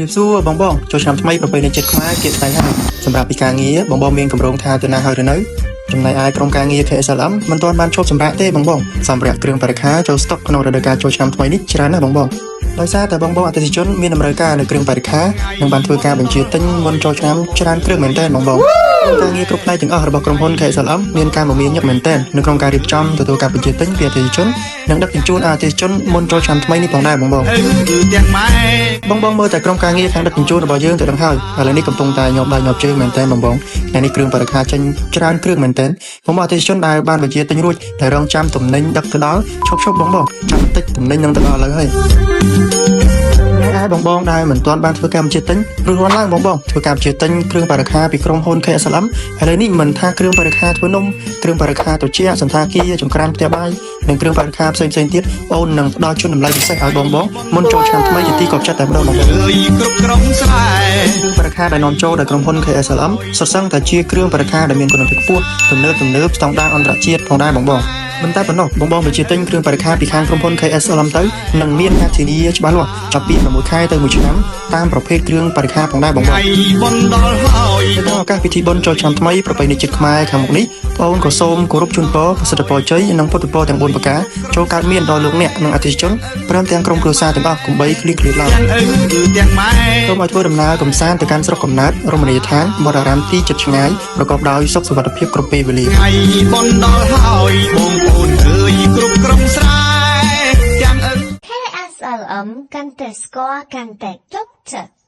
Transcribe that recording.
Việc xua bong bong cho năm thayประเพณีចិត្តខ្មែរគេស្ដីហើយសម្រាប់ពីការងារបងបងមានកម្រងថាទៅណាហើយឬនៅចំណែកឯក្រុមការងារ KSLM មិនទាន់បានឈប់សម្រាកទេបងបងសម្រាប់គ្រឿងបរិក្ខារចូលស្តុកក្នុងរដូវកាលចូលឆ្នាំថ្មីនេះច្រើនណាស់បងបងដោយសារតែបងបងអតិថិជនមានតម្រូវការនៅគ្រឿងបរិក្ខារនិងបានធ្វើការបញ្ជាទិញមុនចូលឆ្នាំច្រើនគ្រឿងមែនទែនបងបងការងារគ្រប់ផ្នែកទាំងអស់របស់ក្រុមហ៊ុន KSLM មានការមមាញឹកមែនទែននៅក្នុងការរៀបចំទទួលការបញ្ជាទិញពីអតិថិជននិងដឹកជញ្ជូនអតិថិជនមុនចូលឆ្នាំថ្មីនេះផងដែរបងបងមើលតែក្រុមការងារខាងដឹកជញ្ជូនរបស់យើងទៅដឹងហើយឥឡូវនេះកំពុងតែញាប់ដៃញាប់ជើងមែនទែនបងបងថ្ងៃនេះគ្រឿងបរិក្ខារចេញច្រើនគ្រឿងមែនទែនបងអតិថិជនដែលបានបញ្ជាទិញរួចតែរងចាំទំនិញដឹកទៅដល់ឈប់បងបងចាំតិចទំនិញនឹងទៅដល់ឥឡូវហើយហើយបងបងដែលមិនទាន់បានធ្វើការបញ្ជាទិញឬរាន់ឡើងបងបងធ្វើការបញ្ជាទិញគ្រឿងបរិក្ខារពីក្រុមហ៊ុន KSLM ឥឡូវនេះមិនថាគ្រឿងបរិក្ខារធ្វើនំគ្រឿងបរិក្ខារត្រជាក់សន្តាគារចង្ក្រានផ្ទះបាយនិងគ្រឿងបរិក្ខារផ្សេងទៀតអូននឹងផ្ដល់ជូនតម្លៃពិសេសឲ្យបងបងមុនចូលឆ្នាំថ្មីជាទីកប់ចិត្តតែម្ដងបងបងគ្រប់ក្រុមស្រែគ្រឿងបរិក្ខារដែលនាំចូលដោយក្រុមហ៊ុន KSLM សុទ្ធសឹងតែជាគ្រឿងបរិក្ខារដែលមានគុណភាពខ្ពស់ទំនើបស្តង់ដារអន្តរជាតិផងដែរបងមិនតែប៉ុណ្ណោះបងបងបញ្ជាទិញគ្រឿងបរិក្ខារពីខាងក្រុមហ៊ុន KSLM ទៅនឹងមានការធានាច្បាស់លាស់ចាប់ពី6ខែទៅ1ឆ្នាំតាមប្រភេទគ្រឿងបរិក្ខារផងដែរបងបងក្នុងឱកាសពិធីបុណ្យចូលឆ្នាំថ្មីប្រពៃណីជាតិខ្មែរខាងមុខនេះបងអូនក៏សូមគោរពជូនពរប្រសិទ្ធពរជ័យនិងពុទ្ធពរទាំង4ប្រការចូលកើតមានដល់លោកអ្នកនិងអតិថិជនព្រមទាំងក្រុមគ្រួសារទាំងអស់កុំបីឃ្លៀងឃ្លាតឡើយសូមឲ្យធ្វើដំណើរកម្សាន្តទៅកាន់ស្រុកកំណើតរមណីយដ្ឋានវត្តអារាមទីជិតឆ្ងាយប្រកបដោយសុខសុវត្ថិភាពគ្រប់ពេលវេលាថ្ងៃបុណ្យដល់ហើយបងប្អូនអើយគ្រប់ក្រុមស្រែទាំងKSLM កាន់តែស្គាល់កាន់តែជោគជ័យ